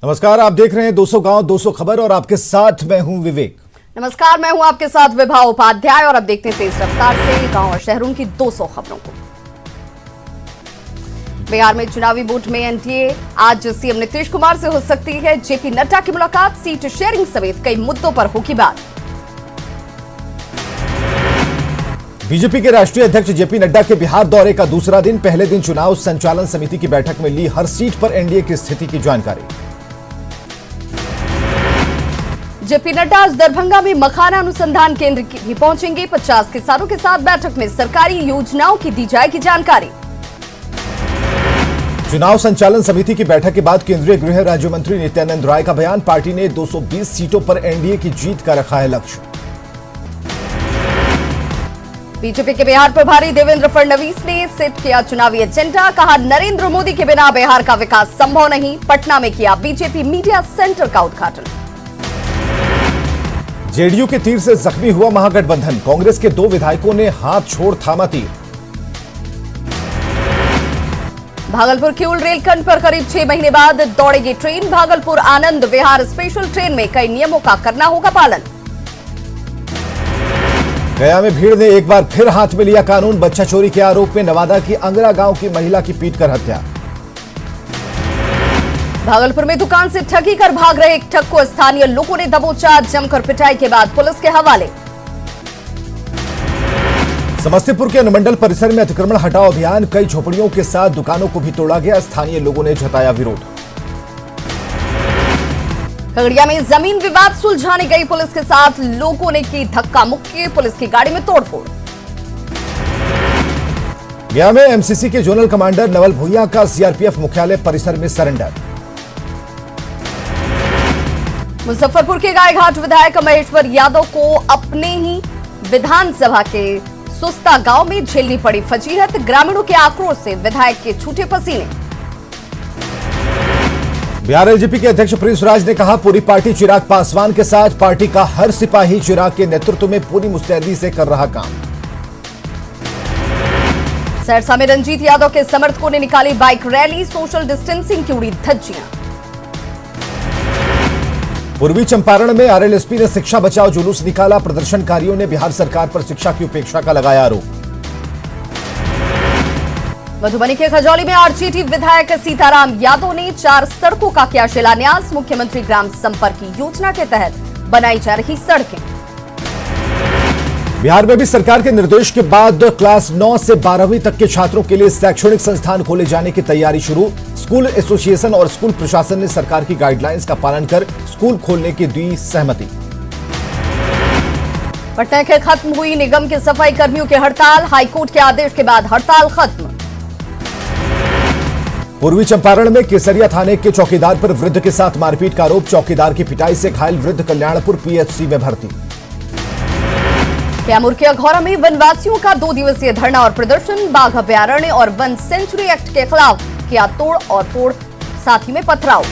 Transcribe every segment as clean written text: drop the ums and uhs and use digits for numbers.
नमस्कार, आप देख रहे हैं 200 गांव 200 खबर और आपके साथ मैं हूं विवेक। नमस्कार, मैं हूं आपके साथ विभा उपाध्याय और अब देखते हैं तेज रफ्तार से गांव और शहरों की 200 खबरों को। बिहार में चुनावी वोट में एनडीए आज सीएम नीतीश कुमार से हो सकती है जेपी नड्डा की मुलाकात, सीट शेयरिंग समेत कई मुद्दों पर होगी बात। बीजेपी के राष्ट्रीय अध्यक्ष जेपी नड्डा के बिहार दौरे का दूसरा दिन, पहले दिन चुनाव संचालन समिति की बैठक में ली हर सीट पर एनडीए की स्थिति की जानकारी। जेपी नड्डा आज दरभंगा में मखाना अनुसंधान केंद्र भी पहुंचेंगे। 50 किसानों के साथ बैठक में सरकारी योजनाओं की दी जाएगी जानकारी। चुनाव संचालन समिति की बैठक के बाद केंद्रीय गृह राज्य मंत्री नित्यानंद राय का बयान, पार्टी ने 220 सीटों पर एनडीए की जीत का रखा है लक्ष्य। बीजेपी के बिहार प्रभारी देवेंद्र फडणवीस ने सेट किया चुनावी एजेंडा, कहा नरेंद्र मोदी के बिना बिहार का विकास संभव नहीं। पटना में किया बीजेपी मीडिया सेंटर का उद्घाटन। जेडीयू के तीर से जख्मी हुआ महागठबंधन, कांग्रेस के 2 विधायकों ने हाथ छोड़ थामा तीर। भागलपुर किऊल रेलखंड पर करीब 6 महीने बाद दौड़ेगी train. Bhagalpur Anand Vihar special train में कई नियमों का करना होगा पालन। गया में भीड़ ने एक बार फिर हाथ में लिया कानून, बच्चा चोरी के आरोप में नवादा की अंगरा गांव की महिला की पीटकर हत्या। भागलपुर में दुकान से ठगी कर भाग रहे एक ठग को स्थानीय लोगों ने दबोचा, जमकर पिटाई के बाद पुलिस के हवाले। समस्तीपुर के अनुमंडल परिसर में अतिक्रमण हटाओ अभियान, कई झोपड़ियों के साथ दुकानों को भी तोड़ा गया, स्थानीय लोगों ने जताया विरोध। खगड़िया में जमीन विवाद सुलझाने गई पुलिस के साथ लोगों ने की धक्का मुक्की, पुलिस की गाड़ी में तोड़फोड़। गया में एमसीसी के जोनल कमांडर नवल भुइया का सीआरपीएफ मुख्यालय परिसर में सरेंडर। मुजफ्फरपुर के गायघाट विधायक महेश्वर यादव को अपने ही विधानसभा के सुस्ता गांव में झेलनी पड़ी फजीहत, ग्रामीणों के आक्रोश से विधायक के छूटे पसीने। बिहार एलजेपी के अध्यक्ष प्रिंस राज ने कहा, पूरी पार्टी चिराग पासवान के साथ, पार्टी का हर सिपाही चिराग के नेतृत्व में पूरी मुस्तैदी से कर रहा काम। सहरसा में रंजीत यादव के समर्थकों ने निकाली बाइक रैली, सोशल डिस्टेंसिंग की उड़ी धज्जियां। पूर्वी चंपारण में आरएलएसपी ने शिक्षा बचाओ जुलूस निकाला, प्रदर्शनकारियों ने बिहार सरकार पर शिक्षा की उपेक्षा का लगाया आरोप। मधुबनी के खजौली में आरजेडी विधायक सीताराम यादव ने 4 सड़कों का किया शिलान्यास, मुख्यमंत्री ग्राम संपर्क योजना के तहत बनाई जा रही सड़कें। बिहार में भी सरकार के निर्देश के बाद क्लास 9 से 12वीं तक के छात्रों के लिए शैक्षणिक संस्थान खोले जाने की तैयारी शुरू। स्कूल एसोसिएशन और स्कूल प्रशासन ने सरकार की गाइडलाइंस का पालन कर स्कूल खोलने की दी सहमति। पटना के खत्म हुई निगम के सफाई कर्मियों की हड़ताल, हाईकोर्ट के आदेश के बाद हड़ताल खत्म। पूर्वी चंपारण में केसरिया थाने के चौकीदार पर वृद्ध के साथ मारपीट का आरोप, चौकीदार की पिटाई से घायल वृद्ध कल्याणपुर पीएचसी में भर्ती। कैमूर के अघौरा में वनवासियों का 2 दिवसीय धरना और प्रदर्शन, बाघ अभयारण्य और वन सेंचुरी एक्ट के खिलाफ किया तोड़ और फोड़, साथ ही में पथराव।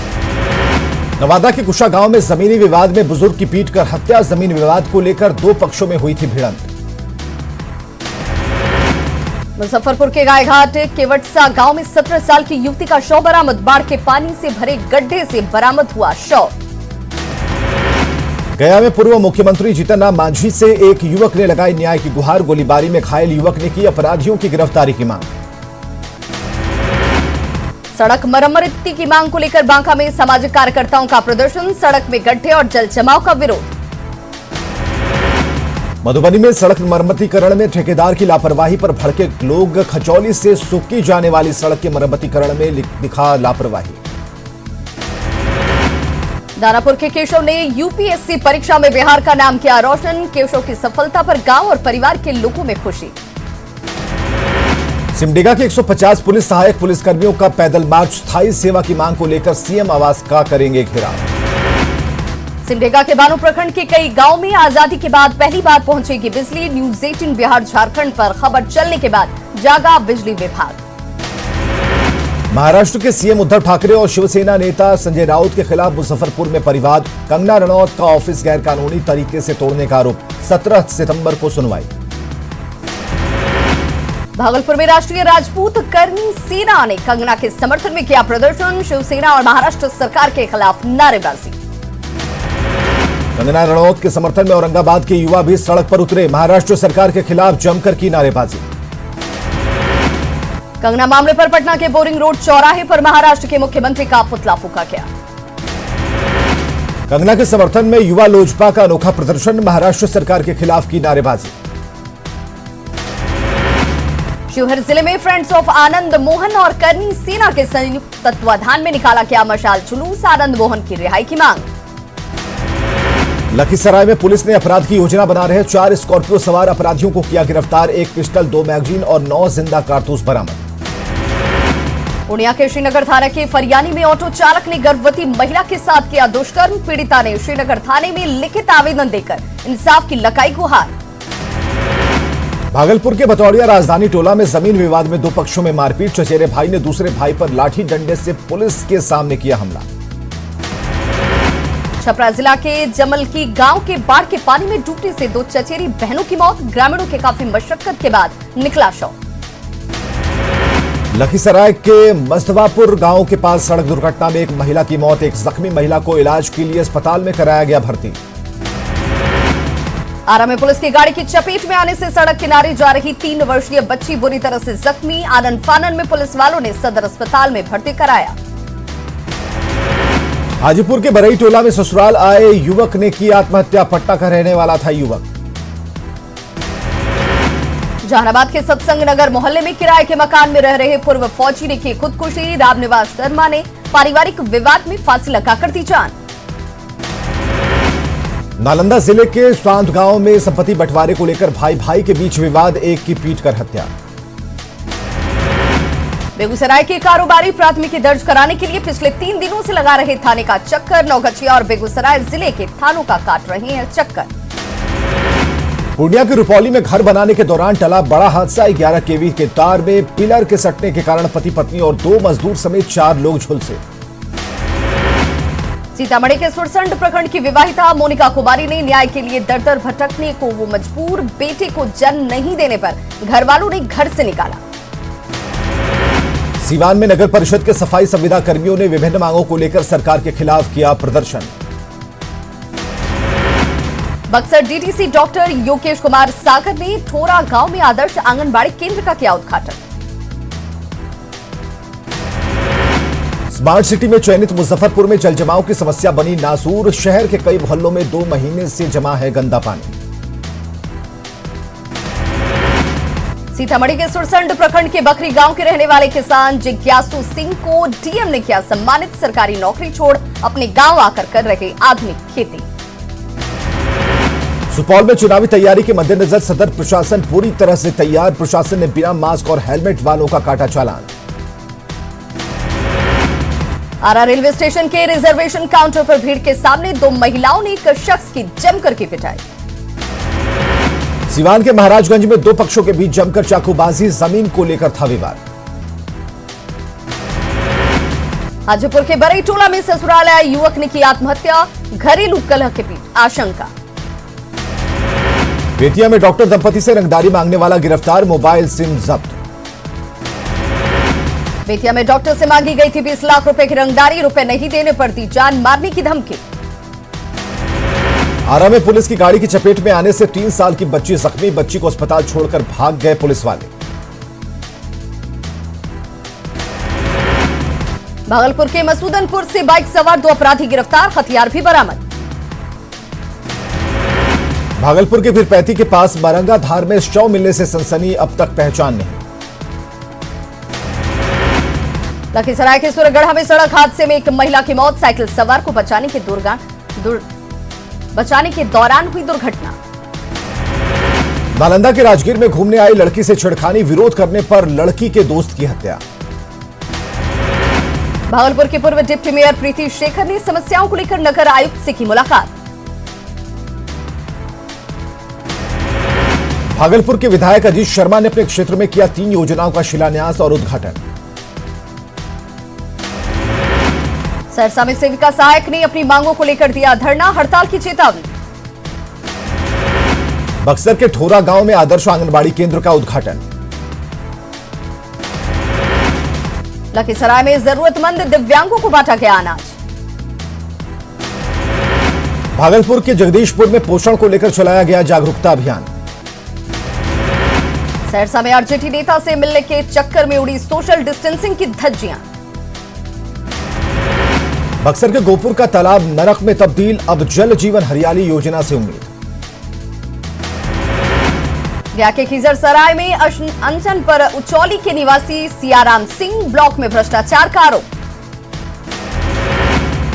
नवादा के कुशा गांव में जमीनी विवाद में बुजुर्ग की पीटकर हत्या, जमीन विवाद को लेकर 2 पक्षों में हुई थी भिड़ंत। मुजफ्फरपुर के गायघाट केवटसा गांव में 17 साल की युवती का शव बरामद, बाढ़ के पानी से भरे गड्ढे से बरामद हुआ शव। गया में पूर्व मुख्यमंत्री जीतन राम मांझी से एक युवक ने लगाई न्याय की गुहार, गोलीबारी में घायल युवक ने की अपराधियों की गिरफ्तारी की मांग। सड़क मरम्मत की मांग को लेकर बांका में सामाजिक कार्यकर्ताओं का प्रदर्शन, सड़क में गड्ढे और जल जमाव का विरोध। मधुबनी में सड़क मरम्मतीकरण में ठेकेदार की लापरवाही पर भड़के लोग, खजौली से सुक्की जाने वाली सड़क के मरम्मतीकरण में दिखा लापरवाही। दानापुर के केशव ने यूपीएससी परीक्षा में बिहार का नाम किया रोशन, केशव की सफलता पर गांव और परिवार के लोगों में खुशी। सिमडेगा के 150 पुलिस सहायक पुलिसकर्मियों का पैदल मार्च, स्थायी सेवा की मांग को लेकर सीएम आवास का करेंगे घेराव। सिमडेगा के बानो प्रखंड के कई गांव में आजादी के बाद पहली बार पहुंचेगी बिजली, न्यूज 18 बिहार झारखंड पर खबर चलने के बाद जागा बिजली विभाग। महाराष्ट्र के सीएम उद्धव ठाकरे और शिवसेना नेता संजय राउत के खिलाफ मुजफ्फरपुर में परिवाद, कंगना रनौत का ऑफिस गैरकानूनी तरीके से तोड़ने का आरोप, 17 सितंबर को सुनवाई। भागलपुर में राष्ट्रीय राजपूत कर्मी सेना ने कंगना के समर्थन में किया प्रदर्शन। शिवसेना और महाराष्ट्र सरकार के खिलाफ नारेबाजी। कंगना रणौत के समर्थन में औरंगाबाद के युवा भी सड़क पर उतरे। महाराष्ट्र सरकार के खिलाफ जमकर की नारेबाजी। कंगना मामले पर पटना के बोरिंग रोड चौराहे पर महाराष्ट्र के मुख्यमंत्री का पुतला फूंका गया। कंगना के समर्थन में युवा लोजपा का अनोखा प्रदर्शन। महाराष्ट्र सरकार के खिलाफ की नारेबाजी। शिवहर जिले में फ्रेंड्स ऑफ आनंद मोहन और कर्मी सेना के संयुक्त तत्वाधान में निकाला गया मशाल जुलूस। आनंद मोहन की रिहाई की मांग। लखीसराय में पुलिस ने अपराध की योजना बना रहे 4 स्कॉर्पियो सवार अपराधियों को किया गिरफ्तार। 1 पिस्टल, 2 मैगजीन और 9 जिंदा कारतूस बरामद। पूर्णिया के श्रीनगर थाना के फरियानी में ऑटो चालक ने गर्भवती महिला के साथ किया दुष्कर्म। पीड़िता ने श्रीनगर थाने में लिखित आवेदन देकर इंसाफ की लगाई गुहार। भागलपुर के बतौड़िया राजधानी टोला में जमीन विवाद में 2 पक्षों में मारपीट। चचेरे भाई ने दूसरे भाई पर लाठी डंडे से पुलिस के सामने किया हमला। छपरा जिला के जमलकी गांव के बाढ़ के पानी में डूबने से 2 चचेरी बहनों की मौत। ग्रामीणों के काफी मशक्कत के बाद निकला शव। लखीसराय के मस्तवापुर गांव के पास सड़क दुर्घटना में एक महिला की मौत। एक जख्मी महिला को इलाज के लिए अस्पताल में कराया गया भर्ती। आरा में पुलिस की गाड़ी की चपेट में आने से सड़क किनारे जा रही 3 वर्षीय बच्ची बुरी तरह से जख्मी। आनन फानन में पुलिस वालों ने सदर अस्पताल में भर्ती कराया। हाजीपुर के बरई टोला में ससुराल आए युवक ने की आत्महत्या। पटना का रहने वाला था युवक। जहानाबाद के सत्संग नगर मोहल्ले में किराए के मकान में रह रहे पूर्व फौजी ने की खुदकुशी। रामनिवास शर्मा ने पारिवारिक विवाद में फांसी लगाकर दी जान। नालंदा जिले के स्वांत गांव में संपत्ति बंटवारे को लेकर भाई भाई के बीच विवाद। एक की पीटकर हत्या। बेगूसराय के कारोबारी प्राथमिकी दर्ज कराने के लिए पिछले 3 दिनों से लगा रहे थाने का चक्कर। नौगछिया और बेगूसराय जिले के थानों का काट रहे हैं चक्कर। पूर्णिया के रुपौली में घर बनाने के दौरान टला बड़ा हादसा। 11 केवी के तार में पिलर के सटने के कारण पति पत्नी और 2 मजदूर समेत 4 लोग झुलसे। सीतामढ़ी के सुरसंड प्रखंड की विवाहिता मोनिका कुमारी ने न्याय के लिए दर दर भटकने को वो मजबूर। बेटे को जन्म नहीं देने पर घर वालों ने घर से निकाला। सीवान में नगर परिषद के सफाई संविदा कर्मियों ने विभिन्न मांगों को लेकर सरकार के खिलाफ किया प्रदर्शन। बक्सर डीटीसी डॉक्टर योगेश कुमार सागर ने ठोरा गांव में आदर्श आंगनबाड़ी केंद्र का किया उद्घाटन। स्मार्ट सिटी में चयनित मुजफ्फरपुर में जलजमाव की समस्या बनी नासूर। शहर के कई मोहल्लों में 2 महीने से जमा है गंदा पानी। सीतामढ़ी के सुरसंड प्रखंड के बखरी गांव के रहने वाले किसान जिज्ञासु सिंह को डीएम ने किया सम्मानित। सरकारी नौकरी छोड़ अपने गांव आकर कर रहे आधुनिक खेती। सुपौल में चुनावी तैयारी के मद्देनजर सदर प्रशासन पूरी तरह से तैयार। प्रशासन ने बिना मास्क और हेलमेट वालों का काटा चालान। आरा रेलवे स्टेशन के रिजर्वेशन काउंटर पर भीड़ के सामने 2 महिलाओं ने एक शख्स की जमकर की पिटाई। सिवान के महाराजगंज में 2 पक्षों के बीच जमकर चाकूबाजी। जमीन को लेकर था विवाद। हाजीपुर के बरई टोला में ससुराल आए युवक ने की आत्महत्या। घरेलू कलह के बीच आशंका। बेतिया में डॉक्टर दंपति से रंगदारी मांगने वाला गिरफ्तार। मोबाइल सिम जब्त। बेतिया में डॉक्टर से मांगी गई थी 20 लाख रुपए की रंगदारी। रुपए नहीं देने पर दी जान मारने की धमकी। आरा में पुलिस की गाड़ी की चपेट में आने से 3 साल की बच्ची जख्मी। बच्ची को अस्पताल छोड़कर भाग गए पुलिस वाले। भागलपुर के मसूदनपुर से बाइक सवार 2 अपराधी गिरफ्तार। हथियार भी बरामद। भागलपुर के पीरपैती के पास मरंगा धार में शव मिलने से सनसनी। अब तक पहचान नहीं। लखीसराय के सुरगढ़ा में सड़क हादसे में एक महिला की मौत। साइकिल सवार को बचाने के दौरान हुई दुर्घटना। नालंदा के राजगीर में घूमने आई लड़की से छेड़खानी। विरोध करने पर लड़की के दोस्त की हत्या। भागलपुर के पूर्व डिप्टी मेयर प्रीति शेखर ने समस्याओं को लेकर नगर आयुक्त से की मुलाकात। भागलपुर के विधायक अजीत शर्मा ने अपने क्षेत्र में किया 3 योजनाओं का शिलान्यास और उद्घाटन। सरसा में सेविका सहायक ने अपनी मांगों को लेकर दिया धरना। हड़ताल की चेतावनी। बक्सर के ठोरा गांव में आदर्श आंगनबाड़ी केंद्र का उद्घाटन। लखीसराय में जरूरतमंद दिव्यांगों को बांटा गया अनाज। भागलपुर के जगदीशपुर में पोषण को लेकर चलाया गया जागरूकता अभियान। सहरसा में आरजेडी नेता से मिलने के चक्कर में उड़ी सोशल डिस्टेंसिंग की धज्जियां। बक्सर के गोपुर का तालाब नरक में तब्दील, अब जल जीवन हरियाली योजना से उम्मीद। गया के खिजरसराय में अनशन पर उचौली के निवासी सियाराम सिंह, ब्लॉक में भ्रष्टाचार का आरोप।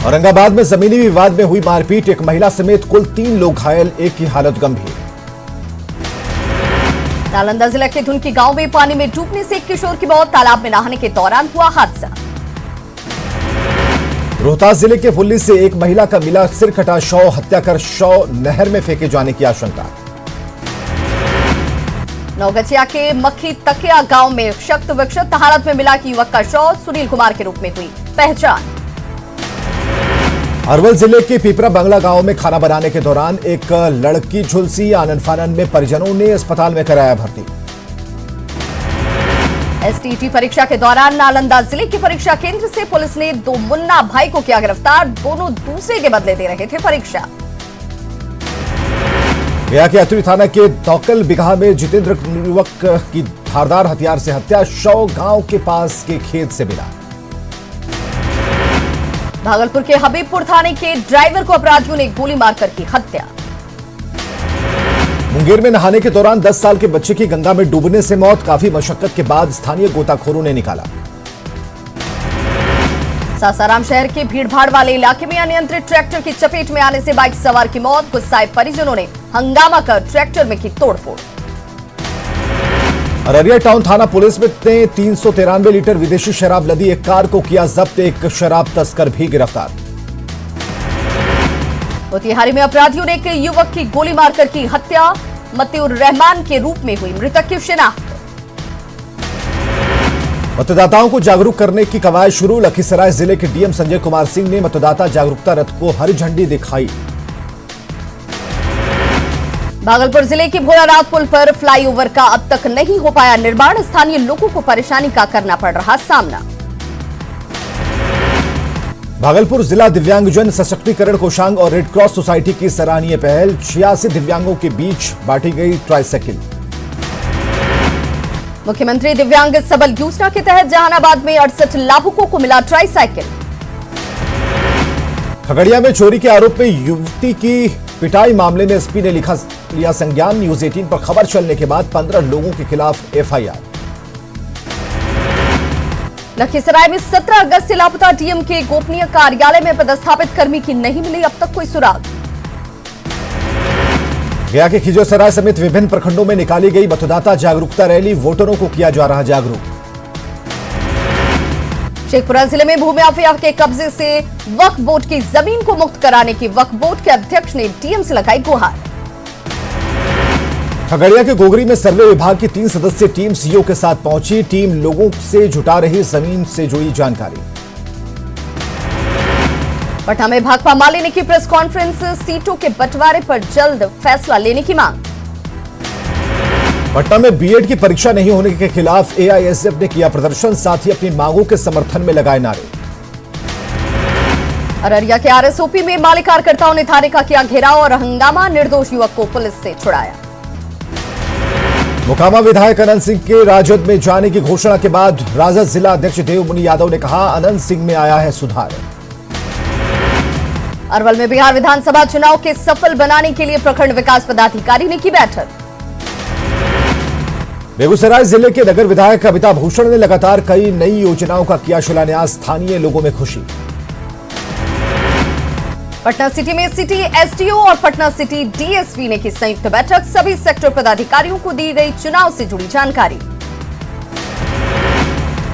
औरंगाबाद में जमीनी विवाद में हुई मारपीट, एक महिला समेत कुल 3 लोग घायल, एक की हालत गंभीर। नालंदा जिला के धुनकी गांव में पानी में डूबने से एक किशोर की मौत, तालाब में नहाने के दौरान हुआ हादसा। रोहतास जिले के फुल्ली से एक महिला का मिला सिर कटा शव, हत्या कर शव नहर में फेंके जाने की आशंका। नौगछिया के मक्खी तकिया गांव में शक्त विक्षत हालत में मिला कि युवक का शव सुनील कुमार के रूप में हुई पहचान। अरवल जिले के पीपरा बंगला गांव में खाना बनाने के दौरान एक लड़की झुलसी, आनन फानन में परिजनों ने अस्पताल में कराया भर्ती। एसटीटी परीक्षा के दौरान नालंदा जिले के परीक्षा केंद्र से पुलिस ने 2 मुन्ना भाई को किया गिरफ्तार, दोनों दूसरे के बदले दे रहे थे परीक्षा। गया के अतुरी थाना के दौकल बिगहा में जितेंद्र युवक की धारदार हथियार से हत्या, शव गांव के पास के खेत से मिला। भागलपुर के हबीबपुर थाने के ड्राइवर को अपराधियों ने गोली मारकर की हत्या। मुंगेर में नहाने के दौरान 10 साल के बच्चे की गंगा में डूबने से मौत, काफी मशक्कत के बाद स्थानीय गोताखोरों ने निकाला। सासाराम शहर के भीड़भाड़ वाले इलाके में अनियंत्रित ट्रैक्टर की चपेट में आने से बाइक सवार की मौत, गुस्साए परिजनों ने हंगामा कर ट्रैक्टर में की तोड़फोड़। अररिया टाउन थाना पुलिस में 393 लीटर विदेशी शराब लदी एक कार को किया जब्त, एक शराब तस्कर भी गिरफ्तार। मोतिहारी में अपराधियों ने एक युवक की गोली मारकर की हत्या, मतिउर रहमान के रूप में हुई मृतक की शिनाख्त। मतदाताओं को जागरूक करने की कवायद शुरू, लखीसराय जिले के डीएम संजय कुमार सिंह ने मतदाता जागरूकता रथ को हरी झंडी दिखाई। भागलपुर जिले के भोलानाथ पुल पर फ्लाईओवर का अब तक नहीं हो पाया निर्माण, स्थानीय लोगों को परेशानी का करना पड़ रहा सामना। भागलपुर जिला दिव्यांगजन सशक्तिकरण कोषांग और रेड क्रॉस सोसाइटी की सराहनीय पहल, 86 दिव्यांगों के बीच बांटी गई ट्राइसाइकिल। मुख्यमंत्री दिव्यांग सबल योजना के तहत जहानाबाद में 68 लाभुकों को मिला ट्राइसाइकिल। खगड़िया में चोरी के आरोप में युवती की पिटाई मामले में एसपी ने लिया संज्ञान, न्यूज 18 पर खबर चलने के बाद 15 लोगों के खिलाफ एफआईआर। लखीसराय में 17 अगस्त से लापता डीएम के गोपनीय कार्यालय में पदस्थापित कर्मी की नहीं मिली अब तक कोई सुराग। गया के खिजरसराय समेत विभिन्न प्रखंडों में निकाली गई मतदाता जागरूकता रैली, वोटरों को किया जा रहा जागरूक। शेखपुरा जिले में भूमि माफिया के कब्जे से वक्फ बोर्ड की जमीन को मुक्त कराने की वक्फ बोर्ड के अध्यक्ष ने डीएम से लगाई गुहार। खगड़िया के गोगरी में सर्वे विभाग की 3 सदस्यीय टीम सीईओ के साथ पहुंची, टीम लोगों से जुटा रही जमीन से जुड़ी जानकारी। पटना में भाकपा माले ने की प्रेस कॉन्फ्रेंस, सीटों के बंटवारे पर जल्द फैसला लेने की मांग। पटना में बीएड की परीक्षा नहीं होने के खिलाफ एआईएसएफ ने किया प्रदर्शन, साथ ही अपनी मांगों के समर्थन में लगाए नारे। अररिया के आरएसओपी में माले कार्यकर्ताओं ने थाने का किया घेराव और हंगामा, निर्दोष युवक को पुलिस से छुड़ाया। मोकामा विधायक अनंत सिंह के राजद में जाने की घोषणा के बाद राजद जिला अध्यक्ष देवमुनि यादव ने कहा, अनंत सिंह में आया है सुधार। अरवल में बिहार विधानसभा चुनाव के सफल बनाने के लिए प्रखंड विकास पदाधिकारी ने की बैठक। बेगूसराय जिले के नगर विधायक अमिताभ भूषण ने लगातार कई नई योजनाओं का किया शिलान्यास, स्थानीय लोगों में खुशी। पटना सिटी में सिटी एसडीओ और पटना सिटी डीएसपी ने की संयुक्त बैठक, सभी सेक्टर पदाधिकारियों को दी गई चुनाव से जुड़ी जानकारी।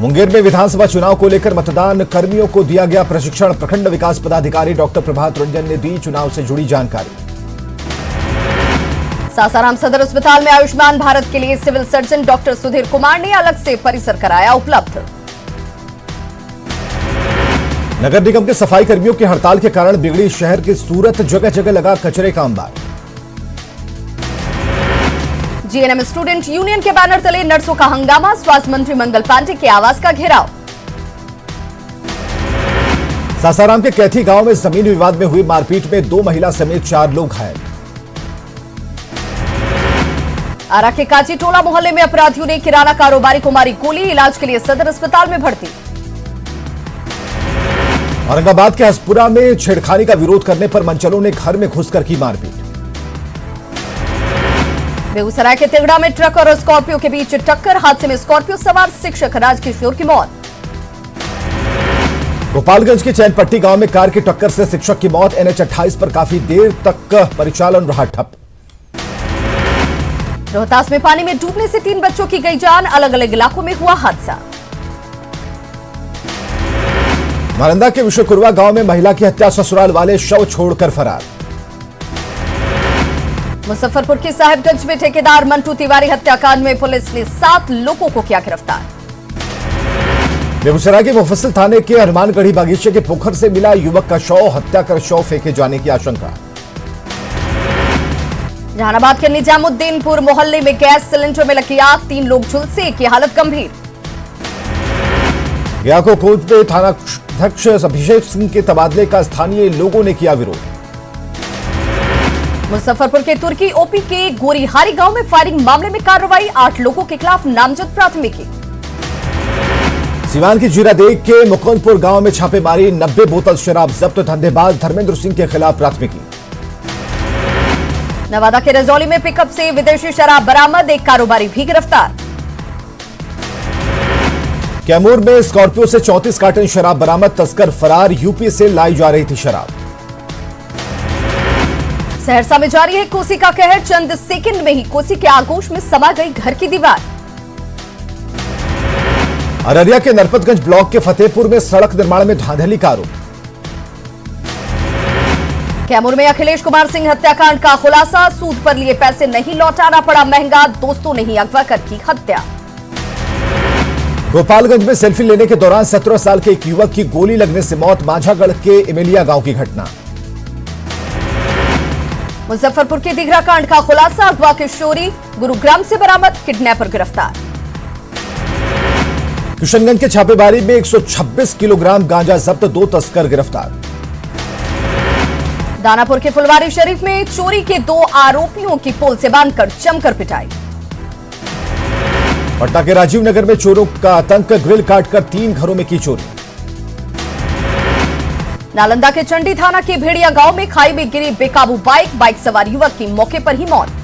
मुंगेर में विधानसभा चुनाव को लेकर मतदान कर्मियों को दिया गया प्रशिक्षण, प्रखंड विकास पदाधिकारी डॉक्टर प्रभात रंजन ने दी चुनाव से जुड़ी जानकारी। सासाराम सदर अस्पताल में आयुष्मान भारत के लिए civil surgeon doctor Sudhir Kumar ने अलग से परिसर कराया उपलब्ध। नगर निगम के सफाई कर्मियों की हड़ताल के कारण बिगड़ी शहर की सूरत, जगह जगह लगा कचरे का अंबार। जीएनएम स्टूडेंट यूनियन के बैनर तले नर्सों का हंगामा, स्वास्थ्य मंत्री मंगल पांडे के आवास का घेराव। सासाराम के कैथी गांव में जमीन विवाद में हुई मारपीट में 2 महिला समेत 4 लोग घायल। आरा के काजी टोला मोहल्ले में अपराधियों ने किराना कारोबारी को मारी गोली, इलाज के लिए सदर अस्पताल में भर्ती। औरंगाबाद के हसपुरा में छेड़खानी का विरोध करने पर मनचलों ने घर में घुसकर की मारपीट। बेगूसराय के तिगड़ा में ट्रक और स्कॉर्पियो के बीच टक्कर, हादसे में स्कॉर्पियो सवार शिक्षक राजकिशोर की मौत। गोपालगंज के चैनपट्टी गांव में कार की टक्कर से शिक्षक की मौत, NH 28 पर काफी देर तक परिचालन रहा ठप। रोहतास में पानी में डूबने से 3 बच्चों की गई जान, अलग अलग इलाकों में हुआ हादसा। नालंदा के विश्वकुरवा गांव में महिला की हत्या, ससुराल वाले शव छोड़कर फरार। मुजफ्फरपुर के साहिबगंज में ठेकेदार मंटू तिवारी हत्याकांड में पुलिस ने 7 लोगों को किया गिरफ्तार। बेगूसराय के मुफस्सिल थाने के हनुमानगढ़ी बागीचे के पोखर से मिला युवक का शव, हत्या कर शव फेंके जाने की आशंका। जहानाबाद के निजामुद्दीनपुर मोहल्ले में गैस सिलेंडर में लगी आग, 3 लोग झुलसे, एक की हालत गंभीर। गया को कोच में थानाध्यक्ष अभिषेक सिंह के तबादले का स्थानीय लोगों ने किया विरोध। मुजफ्फरपुर के तुर्की ओपी के गोरीहारी गांव में फायरिंग मामले में कार्रवाई, 8 लोगों के खिलाफ नामजद प्राथमिकी। सिवान की जीरादेग के मुकुंदपुर गांव में छापेमारी, 90 बोतल शराब जब्त, धंधेबाज धर्मेंद्र सिंह के खिलाफ प्राथमिकी। नवादा के रजौली में पिकअप से विदेशी शराब बरामद, एक कारोबारी भी गिरफ्तार। कैमूर में स्कॉर्पियो से 34 कार्टन शराब बरामद, तस्कर फरार, यूपी से लाई जा रही थी शराब। सहरसा में जारी है कोसी का कहर, चंद सेकंड में ही कोसी के आगोश में समा गई घर की दीवार। अररिया के नरपतगंज ब्लॉक के फतेहपुर में सड़क निर्माण में धांधली का आरोप। कैमूर में अखिलेश कुमार सिंह हत्याकांड का खुलासा, सूद पर लिए पैसे नहीं लौटाना पड़ा महंगा, दोस्तों ने ही अगवा कर की हत्या। गोपालगंज में सेल्फी लेने के दौरान 17 साल के एक युवक की गोली लगने से मौत, माझागढ़ के इमेलिया गांव की घटना। मुजफ्फरपुर के दिघरा कांड का खुलासा, अगवा किशोरी गुरुग्राम से बरामद, किडनैपर गिरफ्तार। किशनगंज के छापेमारी में 126 किलोग्राम गांजा जब्त, 2 तस्कर गिरफ्तार। दानापुर के फुलवारी शरीफ में चोरी के 2 आरोपियों की पोल से बांधकर जमकर पिटाई। पटना के राजीव नगर में चोरों का आतंक, ग्रिल काटकर 3 घरों में की चोरी। नालंदा के चंडी थाना के भेड़िया गांव में खाई में गिरी बेकाबू बाइक सवार युवक की मौके पर ही मौत।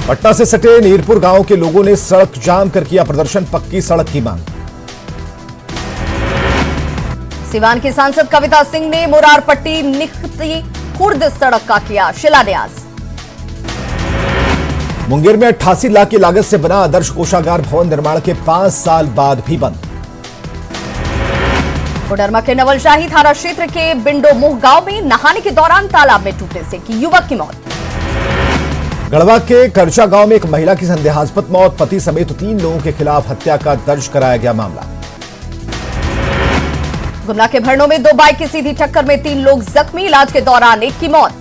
पटना से सटे नीरपुर गांव के लोगों ने सड़क जाम कर किया प्रदर्शन, पक्की सड़क की मांग। सिवान की सांसद कविता सिंह ने मोरारपट्टी निखती खुर्द सड़क का किया शिलान्यास। मुंगेर में 88 लाख की लागत से बना आदर्श कोषागार भवन निर्माण के 5 साल बाद भी बंद। कोडरमा के नवलशाही थाना क्षेत्र के बिंडोमुह गांव में नहाने के दौरान तालाब में टूटने से की युवक की मौत। गढ़वा के करचा गांव में एक महिला की संदेहास्पद मौत, पति समेत 3 लोगों के खिलाफ हत्या का दर्ज कराया गया मामला। गुमला के भरनों में 2 बाइक की सीधी टक्कर में 3 लोग जख्मी, इलाज के दौरान एक की मौत।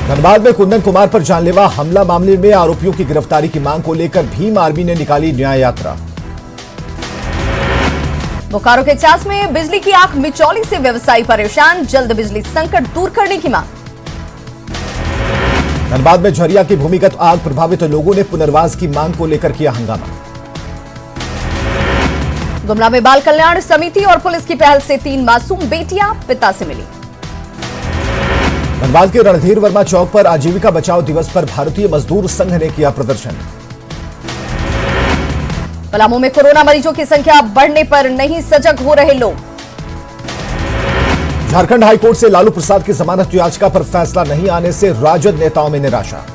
धनबाद में कुंदन कुमार पर जानलेवा हमला मामले में आरोपियों की गिरफ्तारी की मांग को लेकर भीम आर्मी ने निकाली न्याय यात्रा। बोकारो के चास में बिजली की आंख मिचौली से व्यवसायी परेशान, जल्द बिजली संकट दूर करने की मांग। धनबाद में झरिया की भूमिगत आग, प्रभावित लोगों ने पुनर्वास की मांग को लेकर किया हंगामा। गुमला में बाल कल्याण समिति और पुलिस की पहल से 3 मासूम बेटियां पिता से मिली। धनबाद के रणधीर वर्मा चौक पर आजीविका बचाओ दिवस पर भारतीय मजदूर संघ ने किया प्रदर्शन। पलामू में कोरोना मरीजों की संख्या बढ़ने पर नहीं सजग हो रहे लोग। झारखंड हाईकोर्ट से लालू प्रसाद की जमानत याचिका पर फैसला नहीं आने से राजद नेताओं में निराशा।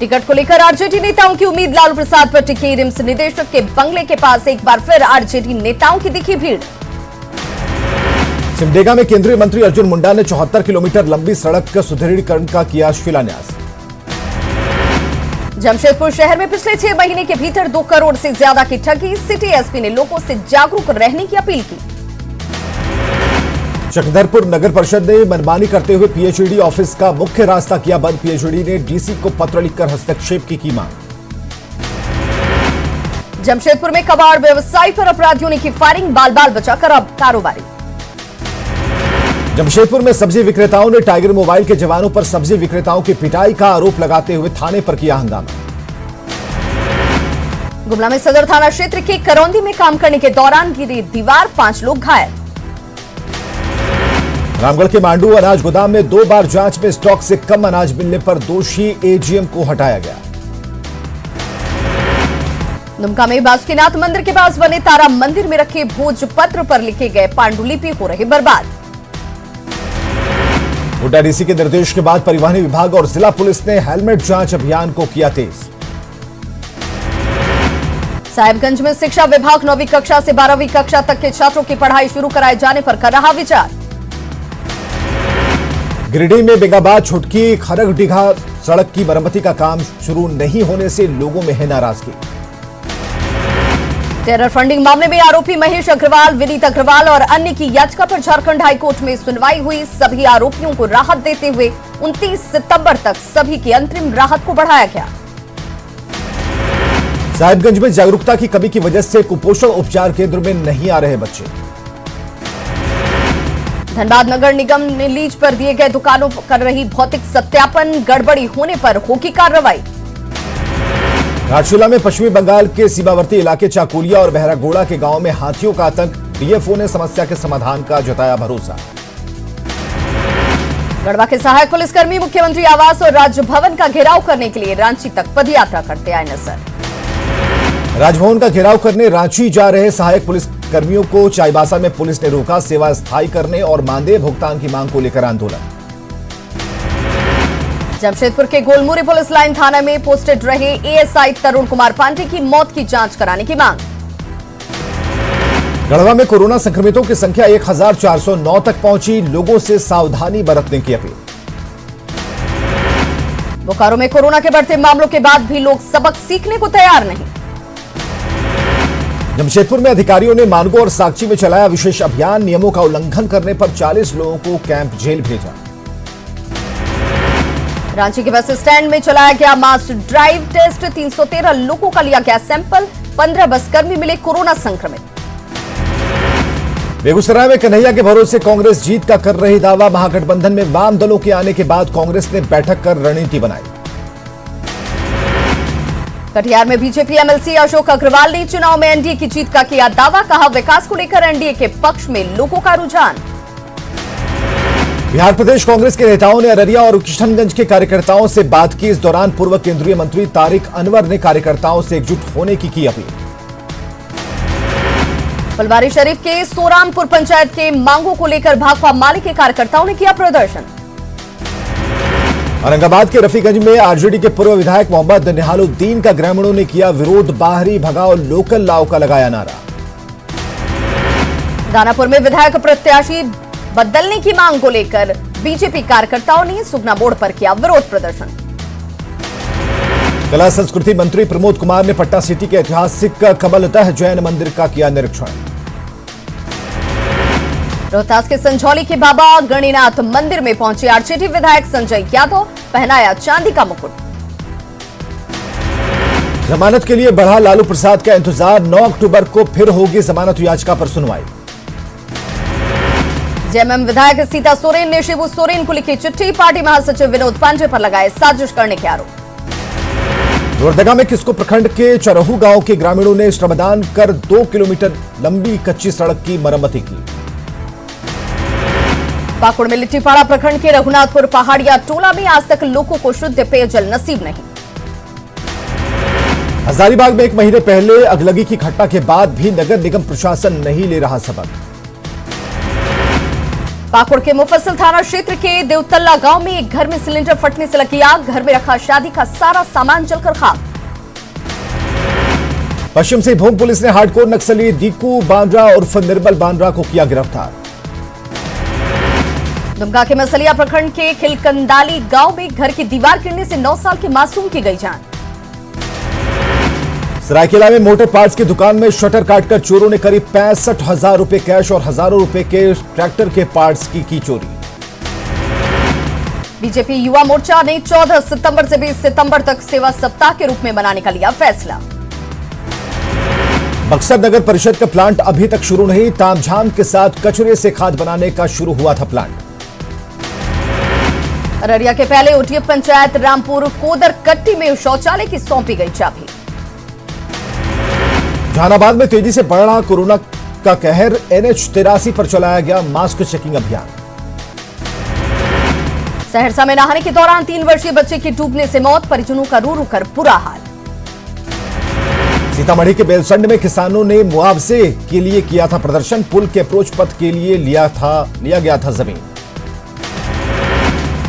टिकट को लेकर आरजेडी नेताओं की उम्मीद, लालू प्रसाद पर टिकी। रिम्स निदेशक के बंगले के पास एक बार फिर आरजेडी नेताओं की दिखी भीड़। सिमडेगा में केंद्रीय मंत्री अर्जुन मुंडा ने 74 किलोमीटर लंबी सड़क का सुदृढ़ीकरण का किया शिलान्यास। जमशेदपुर शहर में पिछले 6 महीने के भीतर 2 करोड़ से ज्यादा की ठगी, सिटी एसपी ने लोगों से जागरूक रहने की अपील की। चक्रधरपुर नगर परिषद ने मनमानी करते हुए पीएचईडी ऑफिस का मुख्य रास्ता किया बंद, पीएचईडी ने डीसी को पत्र लिखकर हस्तक्षेप की मांग। जमशेदपुर में कबाड़ व्यवसायी पर अपराधियों ने की फायरिंग, बाल बाल बचाकर अब कारोबारी। जमशेदपुर में सब्जी विक्रेताओं ने टाइगर मोबाइल के जवानों पर सब्जी विक्रेताओं की पिटाई का आरोप लगाते हुए थाने पर किया हंगामा। गुमला में सदर थाना क्षेत्र के करौंदी में काम करने के दौरान गिरी दीवार, 5 लोग घायल। रामगढ़ के मांडू अनाज गोदाम में 2 बार जांच में स्टॉक से कम अनाज मिलने पर दोषी एजीएम को हटाया गया। दुमका में बासुकीनाथ मंदिर के पास बने तारा मंदिर में रखे भोजपत्र पर लिखे गए पांडुलिपि हो रहे बर्बाद। गोड्डा डीसी के निर्देश के बाद परिवहन विभाग और जिला पुलिस ने हेलमेट जांच अभियान को किया तेज। साहिबगंज में शिक्षा विभाग 9वीं कक्षा से 12वीं कक्षा तक के छात्रों की पढ़ाई शुरू कराए जाने पर कर रहा विचार। गिरिडीह में बेगाबाद छुटकी खरगडीघा सड़क की मरम्मती का काम शुरू नहीं होने से लोगों में है नाराजगी। टेरर फंडिंग मामले में आरोपी महेश अग्रवाल, विनीत अग्रवाल और अन्य की याचिका पर झारखंड हाईकोर्ट में सुनवाई हुई। सभी आरोपियों को राहत देते हुए 29 सितंबर तक सभी की अंतरिम राहत को बढ़ाया गया। साहिबगंज में जागरूकता की कमी की वजह से कुपोषण उपचार केंद्र में नहीं आ रहे बच्चे। धनबाद नगर निगम ने लीज पर दिए गए दुकानों कर रही भौतिक सत्यापन, गड़बड़ी होने पर होगी कार्रवाई। राजचूला में पश्चिमी बंगाल के सीमावर्ती इलाके चाकुलिया और बहरागोड़ा के गांव में हाथियों का आतंक, डीएफओ ने समस्या के समाधान का जताया भरोसा। गढ़वा के सहायक पुलिसकर्मी मुख्यमंत्री आवास और राजभवन का घेराव करने के लिए रांची तक पदयात्रा करते आए नजर। राजभवन का घेराव करने रांची जा रहे सहायक पुलिसकर्मियों को चाईबासा में पुलिस ने रोका। सेवा स्थायी करने और मानदेय भुगतान की मांग को लेकर आंदोलन। जमशेदपुर के गोलमुरी पुलिस लाइन थाना में पोस्टेड रहे एएसआई तरुण कुमार पांडे की मौत की जांच कराने की मांग। गढ़वा में कोरोना संक्रमितों की संख्या 1409 तक पहुंची, लोगों से सावधानी बरतने की अपील। बोकारो में कोरोना के बढ़ते मामलों के बाद भी लोग सबक सीखने को तैयार नहीं। जमशेदपुर में अधिकारियों ने मानगो और साकची में चलाया विशेष अभियान, नियमों का उल्लंघन करने पर 40 लोगों को कैंप जेल भेजा। रांची के बस स्टैंड में चलाया गया मास ड्राइव टेस्ट, 313 लोगों का लिया गया सैंपल, 15 बसकर्मी मिले कोरोना संक्रमित। बेगूसराय में कन्हैया के भरोसे कांग्रेस जीत का कर रही दावा, महागठबंधन में वाम दलों के आने के बाद कांग्रेस ने बैठक कर रणनीति बनाई। कटिहार में बीजेपी एमएलसी अशोक अग्रवाल ने चुनाव में एनडीए की जीत का किया दावा, कहा विकास को लेकर एनडीए के पक्ष में लोगों का रुझान। बिहार प्रदेश कांग्रेस के नेताओं ने अररिया और किशनगंज के कार्यकर्ताओं से बात की। इस दौरान पूर्व केंद्रीय मंत्री तारिक अनवर ने कार्यकर्ताओं से एकजुट होने की अपील। फुलवारी शरीफ के सोरामपुर पंचायत के मांगों को लेकर भाकपा माले के कार्यकर्ताओं ने किया प्रदर्शन। औरंगाबाद के रफीगंज में आरजेडी के पूर्व विधायक मोहम्मद निहालुद्दीन का ग्रामीणों ने किया विरोध, बाहरी भगाओ लोकल लाओ का लगाया नारा। दानापुर में विधायक प्रत्याशी बदलने की मांग को लेकर बीजेपी कार्यकर्ताओं ने सुगना बोर्ड पर किया विरोध प्रदर्शन। कला संस्कृति मंत्री प्रमोद कुमार ने पटना सिटी के ऐतिहासिक कमलदह जैन मंदिर का किया निरीक्षण। रोहतास के संझौली के बाबा गणिनाथ मंदिर में पहुंचे आरजेडी विधायक संजय यादव, पहनाया चांदी का मुकुट। जमानत के लिए बढ़ा लालू प्रसाद का इंतजार, 9 अक्टूबर को फिर होगी जमानत याचिका पर सुनवाई। जेएमएम विधायक सीता सोरेन ने शिबू सोरेन को लिखी चिट्ठी, पार्टी महासचिव विनोद पांडे पर लगाए साजिश करने के आरोप। लोहरदगा में किस्को प्रखंड के चरहू गांव के ग्रामीणों ने श्रमदान कर 2 किलोमीटर लंबी कच्ची सड़क की मरम्मती की। पाकुड़ में लिट्टीपाड़ा प्रखंड के रघुनाथपुर पहाड़िया टोला में आज तक लोगों को शुद्ध पेयजल नसीब नहीं। हजारीबाग में 1 महीने पहले अगलगी की घटना के बाद भी नगर निगम प्रशासन नहीं ले रहा सबक। पाकुड़ के मुफस्सिल थाना क्षेत्र के देवतल्ला गांव में एक घर में सिलेंडर फटने से लगी आग, घर में रखा शादी का सारा सामान जलकर खाक। पश्चिम सिंहभूम पुलिस ने हार्डकोर नक्सली दीकू बांद्रा उर्फ निर्मल बांद्रा को किया गिरफ्तार। दुमका के मसलिया प्रखंड के खिलकंदाली गांव में घर की दीवार गिरने से 9 साल के मासूम की गई जान। सरायकेला में मोटर पार्ट्स की दुकान में शटर काटकर चोरों ने करीब 65,000 रुपए कैश और हजारों रुपए के ट्रैक्टर के पार्ट्स की चोरी। बीजेपी युवा मोर्चा ने 14 सितंबर से 20 सितंबर तक सेवा सप्ताह के रूप में मनाने का लिया फैसला। बक्सर नगर परिषद का प्लांट अभी तक शुरू नहीं, तामझाम के साथ कचरे से खाद बनाने का शुरू हुआ था प्लांट। अररिया के पहले ओटीएफ पंचायत रामपुर कोदर कट्टी में शौचालय की सौंपी गई चाबी। जहानाबाद में तेजी से बढ़ रहा कोरोना का कहर, NH-83 पर चलाया गया मास्क चेकिंग अभियान। सहरसा में नहाने के दौरान 3 वर्षीय बच्चे की डूबने से मौत, परिजनों का रो रो कर बुरा हाल। सीतामढ़ी के बेलसंड में किसानों ने मुआवजे के लिए किया था प्रदर्शन, पुल के अप्रोच पथ के लिए लिया गया था जमीन।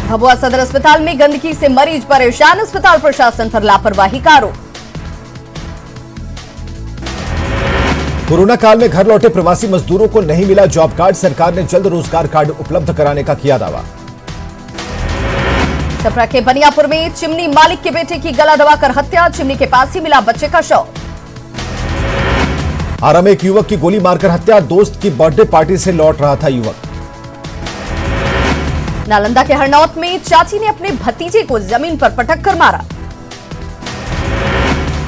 भभुआ सदर अस्पताल में गंदगी से मरीज परेशान, अस्पताल प्रशासन पर लापरवाही का आरोप। कोरोना काल में घर लौटे प्रवासी मजदूरों को नहीं मिला जॉब कार्ड, सरकार ने जल्द रोजगार कार्ड उपलब्ध कराने का किया दावा। छपरा के बनियापुर में चिमनी मालिक के बेटे की गला दबाकर हत्या, चिमनी के पास ही मिला बच्चे का शव। आरा में एक युवक की गोली मारकर हत्या, दोस्त की बर्थडे पार्टी से लौट रहा था युवक। नालंदा के हरनौत में चाची ने अपने भतीजे को जमीन पर पटक कर मारा।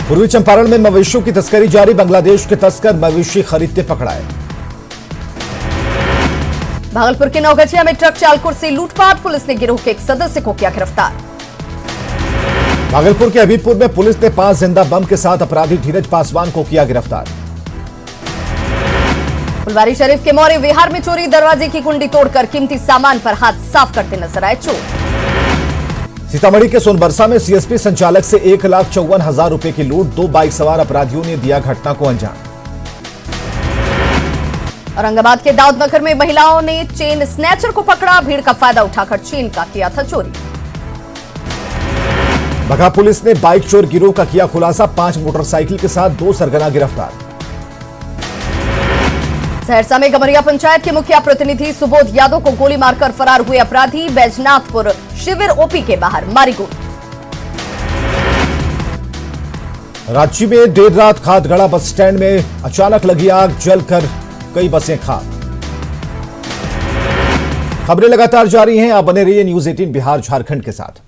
पूर्वी चंपारण में मवेशियों की तस्करी जारी, बांग्लादेश के तस्कर मवेशी खरीदते पकड़ाए। भागलपुर के नौगछिया में ट्रक चालकों से लूटपाट, पुलिस ने गिरोह के एक सदस्य को किया गिरफ्तार। भागलपुर के हबीबपुर में पुलिस ने 5 जिंदा बम के साथ अपराधी धीरज पासवान को किया गिरफ्तार। फुलवारी शरीफ के मौर्य विहार में चोरी, दरवाजे की कुंडी तोड़कर कीमती सामान पर हाथ साफ करते नजर आए चोर। सीतामढ़ी के सोनबरसा में सीएसपी संचालक से 1,54,000 रुपए की लूट, 2 बाइक सवार अपराधियों ने दिया घटना को अंजाम। औरंगाबाद के दाऊदनगर में महिलाओं ने चेन स्नैचर को पकड़ा, भीड़ का फायदा उठाकर चेन का किया था चोरी। बघा पुलिस ने बाइक चोर गिरोह का किया खुलासा, 5 मोटरसाइकिल के साथ 2 सरगना गिरफ्तार। सहरसा में गमरिया पंचायत के मुखिया प्रतिनिधि सुबोध यादव को गोली मारकर फरार हुए अपराधी, बैजनाथपुर शिविर ओपी के बाहर मारी गोली। रांची में देर रात खादगड़ा बस स्टैंड में अचानक लगी आग, जलकर कई बसें खाक। खबरें लगातार जारी हैं, आप बने रहिए न्यूज़ 18 बिहार झारखंड के साथ।